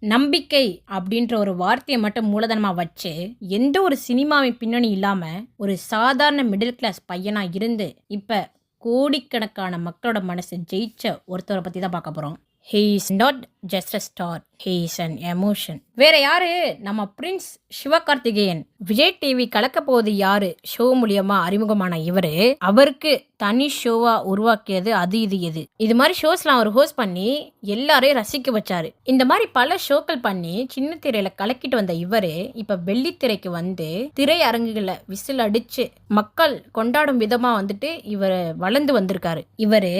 நம்பிக்கை அப்படின்ற ஒரு வார்த்தையை மட்டும் மூலதனமா வச்சு, எந்த ஒரு சினிமாவின் பின்னணி இல்லாம, ஒரு சாதாரண மிடில் கிளாஸ் பையனா இருந்து, இப்ப கோடிக்கணக்கான மக்களோட மனச ஜெயிச்ச ஒருத்தர பத்தி தான் பார்க்க போறோம். He is not just a star, he is an emotion. வேற யாரு? நம்ம பிரின்ஸ் சிவகார்த்திகேயன். விஜய் டிவி கலக்க போகுது யாரு ஷோ மூலியமா அறிமுகமான இவரு, அவருக்கு தனி ஷோவா உருவாக்கியது அது இது எது. இது மாதிரி ஷோஸ்லாம் அவர் ஹோஸ்ட் பண்ணி எல்லாரையும் ரசிக்க வச்சாரு. இந்த மாதிரி பல ஷோக்கள் பண்ணி சின்ன திரையில கலக்கிட்டு வந்த இவரு இப்ப வெள்ளித்திரைக்கு வந்து திரையரங்குகளை விசில் அடிச்சு மக்கள் கொண்டாடும் விதமா வந்துட்டு இவர் வளர்ந்து வந்திருக்காரு. இவரு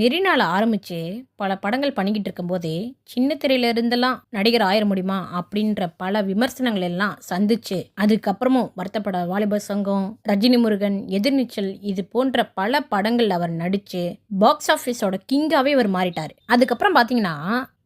மெரினால ஆரம்பிச்சு பல படங்கள் பண்ணிக்கிட்டு இருக்கும் போதே சின்ன திரையில இருந்தெல்லாம் நடிகர் ஆயிர முடியுமா அப்படின்ற பல விமர்சனங்கள் எல்லாம் சந்திச்சு, அதுக்கப்புறமும் வருத்தப்பட வாலிபர் சங்கம், ரஜினி முருகன், எதிர்நீச்சல், இது போன்ற பல படங்கள் அவர் நடிச்சு பாக்ஸ் ஆஃபீஸோட கிங்காவே இவர் மாறிட்டாரு. அதுக்கப்புறம் பாத்தீங்கன்னா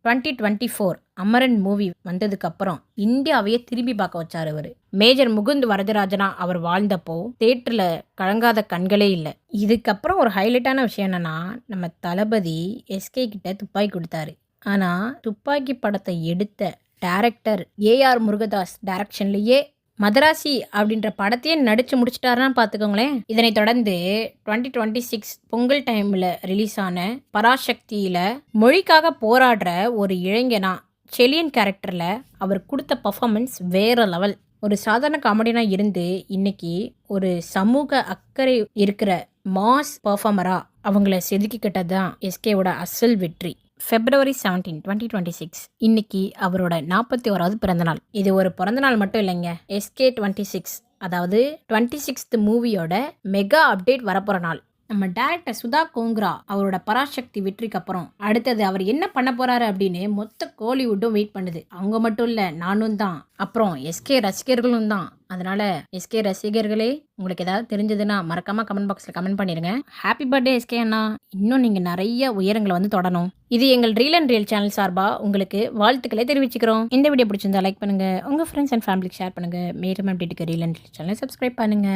2024 அமரன் மூவி வந்ததுக்கு அப்புறம் இந்தியாவையே திரும்பி பார்க்க வச்சாரு அவரு. மேஜர் முகுந்த் வரதராஜனா அவர் வாழ்ந்தப்போ தியேட்டர்ல கலங்காத கண்களே இல்லை. இதுக்கப்புறம் ஒரு ஹைலைட்டான விஷயம் என்னன்னா, நம்ம தளபதி எஸ்கே கிட்ட துப்பாக்கி கொடுத்தாரு. ஆனா துப்பாக்கி படத்தை எடுத்த டைரக்டர் ஏஆர் முருகதாஸ் டைரக்ஷன்லயே மதராசி அப்படின்ற படத்தையே நடிச்சு முடிச்சிட்டாருன்னா பார்த்துக்கோங்களேன். இதனை தொடர்ந்து 2026 பொங்கல் டைம்ல ரிலீஸ் ஆன பராசக்தியில மொழிக்காக போராடுற ஒரு இளைஞனா செலியன் கேரக்டர்ல அவர் கொடுத்த பர்ஃபார்மன்ஸ் வேற லெவல். ஒரு சாதாரண காமெடினா இருந்து இன்னைக்கு ஒரு சமூக அக்கறை இருக்கிற மாஸ் பர்ஃபார்மரா அவங்கள செதுக்கிக்கிட்டது தான் எஸ்கேவோட அசல் வெற்றி. February 17, 2026 இன்னைக்கு அவரோட 41வது பிறந்தநாள். இது ஒரு பிறந்தநாள் மட்டும் இல்லைங்க, SK 26 அதாவது 26th மூவியோட மெகா அப்டேட் வரப்போற நாள். நம்ம டேரக்டர் சுதா கோங்ரா அவரோட பராசக்தி வெற்றிக்கு அப்புறம் அடுத்தது அவர் என்ன பண்ண போறாரு அப்படின்னு மொத்த கோலிவுட்டும் வெயிட் பண்ணுது. அவங்க மட்டும் இல்ல, நானும் தான், அப்புறம் எஸ்கே ரசிகர்களும் தான். அதனால எஸ்கே ரசிகர்களே, உங்களுக்கு ஏதாவது தெரிஞ்சதுன்னா மறக்காம கமெண்ட் பாக்ஸ்ல கமெண்ட் பண்ணிருங்க. ஹாப்பி பர்த்டே எஸ்கே அண்ணா, இன்னும் நீங்க நிறைய உயரங்களை வந்து தொடரும். இது எங்கள் ரீல் அண்ட் ரியல் சேனல் சார்பா உங்களுக்கு வாழ்த்துக்களை தெரிவிச்சுக்கிறோம். இந்த வீடியோ பிடிச்சிருந்தா லைக் பண்ணுங்க, உங்க ஃப்ரெண்ட்ஸ் அண்ட் ஃபேமிலிக்கு ஷேர் பண்ணுங்க. மேலும் அப்டேட்டுக்கு ரீல் அண்ட் ரியல் சேனலை சப்ஸ்கிரைப் பண்ணுங்க.